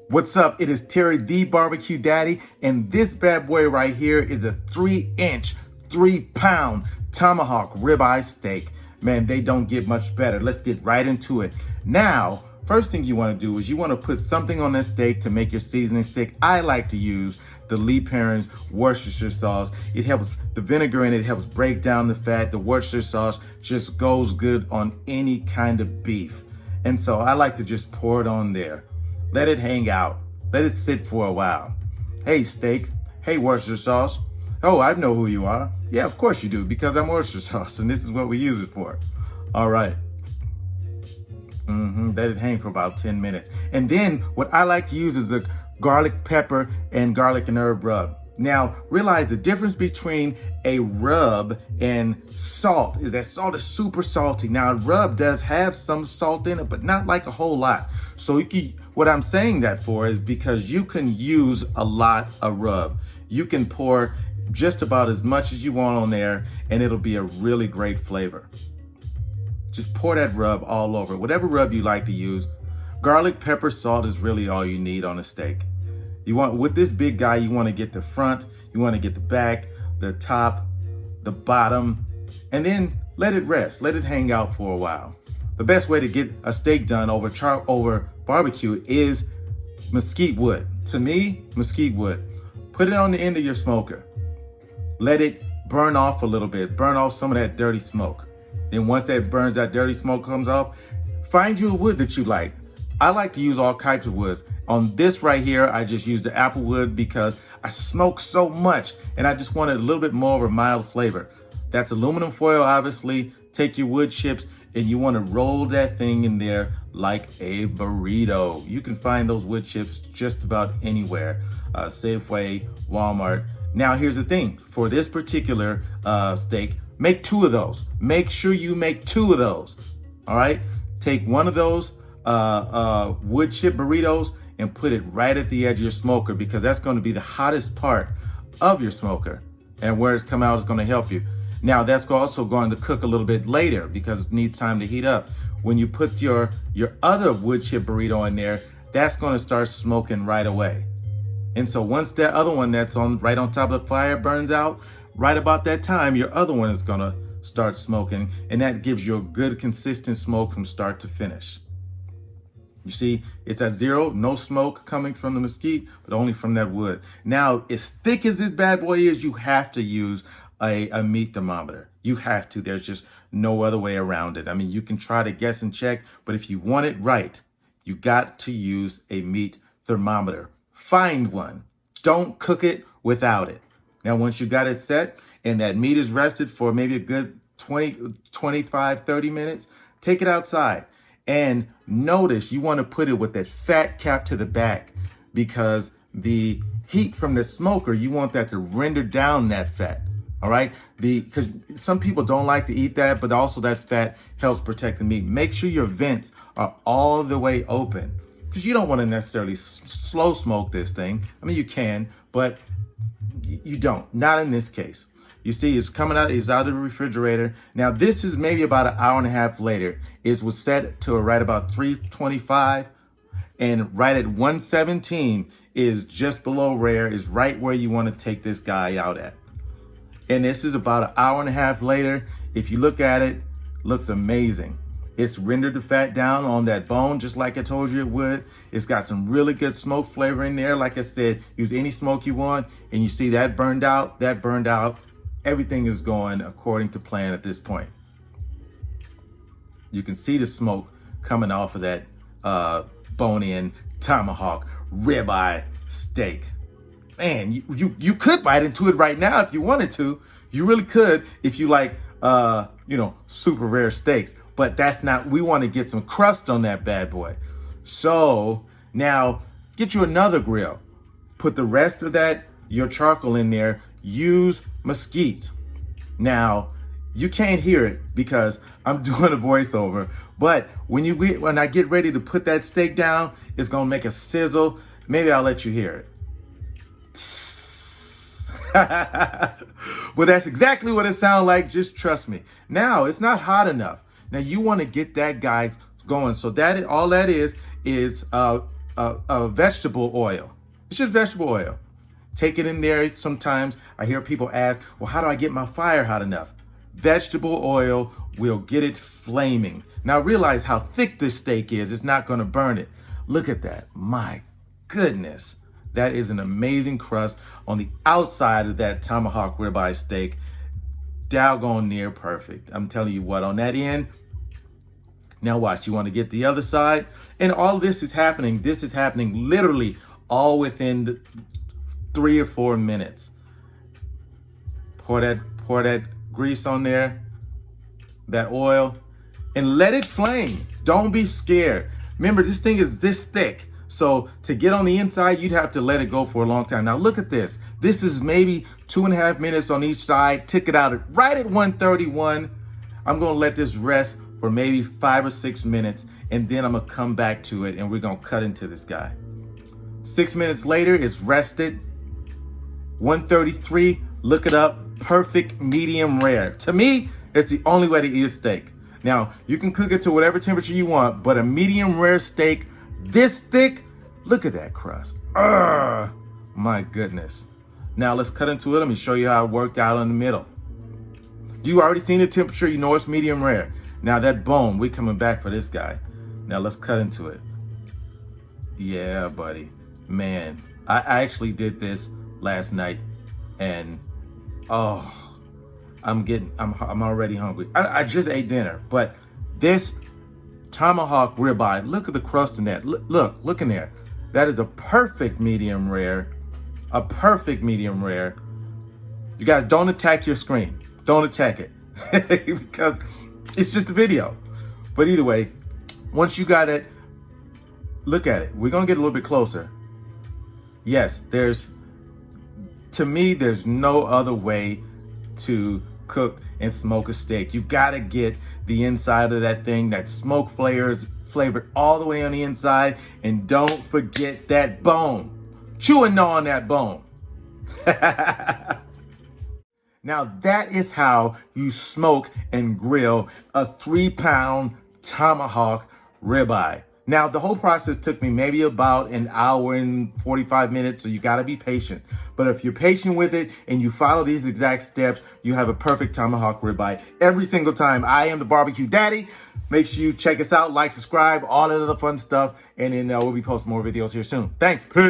What's up? It is Terry, the barbecue daddy, and this bad boy right here is a 3-inch, 3-pound tomahawk ribeye steak. Man, they don't get much better. Let's get right into it. Now, first thing you want to do is you want to put something on that steak to make your seasoning stick. I like to use the Lee Perrins Worcestershire sauce. It helps, the vinegar in it helps break down the fat. The Worcestershire sauce just goes good on any kind of beef. And so I like to just pour it on there. Let it hang out. Let it sit for a while. Hey, steak. Hey, Worcestershire sauce. Oh, I know who you are. Yeah, of course you do, because I'm Worcestershire sauce, and this is what we use it for. All right. Let it hang for about 10 minutes. And then what I like to use is a garlic, pepper, and garlic and herb rub. Now, realize the difference between a rub and salt is that salt is super salty. Now, a rub does have some salt in it, but not like a whole lot. So what I'm saying that for is because you can use a lot of rub. You can pour just about as much as you want on there, and it'll be a really great flavor. Just pour that rub all over. Whatever rub you like to use. Garlic, pepper, salt is really all you need on a steak. You want, with this big guy, you want to get the front, you want to get the back, the top, the bottom, and then let it rest. Let it hang out for a while. The best way to get a steak done over barbecue is mesquite wood. To me, mesquite wood. Put it on the end of your smoker. Let it burn off a little bit. Burn off some of that dirty smoke. Then once that dirty smoke comes off, find you a wood that you like. I like to use all types of woods. On this right here, I just use the apple wood because I smoke so much and I just wanted a little bit more of a mild flavor. That's aluminum foil, obviously. Take your wood chips and you want to roll that thing in there like a burrito. You can find those wood chips just about anywhere. Safeway, Walmart. Now here's the thing. For this particular steak, make 2 of those. Make sure you make 2 of those. All right? Take one of those wood chip burritos and put it right at the edge of your smoker, because that's going to be the hottest part of your smoker, and where it's come out is going to help you. Now that's also going to cook a little bit later because it needs time to heat up. When you put your other wood chip burrito in there, that's going to start smoking right away. And so once that other one that's right on top of the fire burns out, right about that time, your other one is going to start smoking, and that gives you a good consistent smoke from start to finish. You see, it's at 0, no smoke coming from the mesquite, but only from that wood. Now, as thick as this bad boy is, you have to use a meat thermometer. You have to. There's just no other way around it. I mean, you can try to guess and check, but if you want it right, you got to use a meat thermometer. Find one. Don't cook it without it. Now, once you got it set and that meat is rested for maybe a good 20, 25, 30 minutes, take it outside. And notice you want to put it with that fat cap to the back, because the heat from the smoker, you want that to render down that fat. All right? Because some people don't like to eat that, but also that fat helps protect the meat. Make sure your vents are all the way open, because you don't want to necessarily slow smoke this thing. I mean, you can, but you don't. Not in this case. You see, it's coming out, it's out of the refrigerator. Now, this is maybe about an hour and a half later. It was set to right about 325, and right at 117 is just below rare, is right where you want to take this guy out at. And this is about an hour and a half later. If you look at it, looks amazing. It's rendered the fat down on that bone, just like I told you it would. It's got some really good smoke flavor in there. Like I said, use any smoke you want. And you see that burned out, that burned out. Everything is going according to plan at this point. You can see the smoke coming off of that bone-in tomahawk ribeye steak. Man, you could bite into it right now if you wanted to. You really could if you like, super rare steaks. But that's not, we want to get some crust on that bad boy. So now get you another grill. Put the rest of your charcoal in there. Use mesquite. Now, you can't hear it because I'm doing a voiceover, but when I get ready to put that steak down, it's gonna make a sizzle. Maybe I'll let you hear it. Well, that's exactly what it sounds like. Just trust me. Now, it's not hot enough. Now, you want to get that guy going. So all that is vegetable oil. It's just vegetable oil. Take it in there. Sometimes I hear people ask, well, how do I get my fire hot enough? Vegetable oil will get it flaming. Now realize how thick this steak is. It's not going to burn it. Look at that. My goodness. That is an amazing crust on the outside of that tomahawk ribeye steak. Doggone near perfect. I'm telling you what, on that end. Now watch, you want to get the other side. And all of this is happening. This is happening literally all within the 3 or 4 minutes. Pour that grease on there, that oil, and let it flame. Don't be scared. Remember, this thing is this thick. So to get on the inside, you'd have to let it go for a long time. Now look at this. This is maybe 2.5 minutes on each side. Took it out right at 131. I'm gonna let this rest for maybe 5 or 6 minutes, and then I'm gonna come back to it and we're gonna cut into this guy. 6 minutes later, it's rested. 133, look it up, perfect medium rare. To me, it's the only way to eat a steak. Now, you can cook it to whatever temperature you want, but a medium rare steak this thick, look at that crust. My goodness. Now let's cut into it. Let me show you how it worked out in the middle. You already seen the temperature, you know it's medium rare. Now that bone, we coming back for this guy. Now let's cut into it. Yeah, buddy. Man, I actually did this last night, and I'm already hungry. I just ate dinner, but this tomahawk ribeye, look at the crust in that. Look in there. That is a perfect medium rare. A perfect medium rare. You guys, don't attack your screen. Don't attack it because it's just a video. But either way, once you got it, look at it. We're gonna get a little bit closer. Yes, to me, there's no other way to cook and smoke a steak. You gotta get the inside of that thing, that smoke flavors flavored all the way on the inside, and don't forget that bone. Chew and gnaw on that bone. Now that is how you smoke and grill a 3-pound tomahawk ribeye. Now the whole process took me maybe about an hour and 45 minutes, so you gotta be patient. But if you're patient with it and you follow these exact steps, you have a perfect tomahawk ribeye every single time. I am the Barbecue Daddy. Make sure you check us out, like, subscribe, all that other fun stuff, and then we'll be posting more videos here soon. Thanks, peace.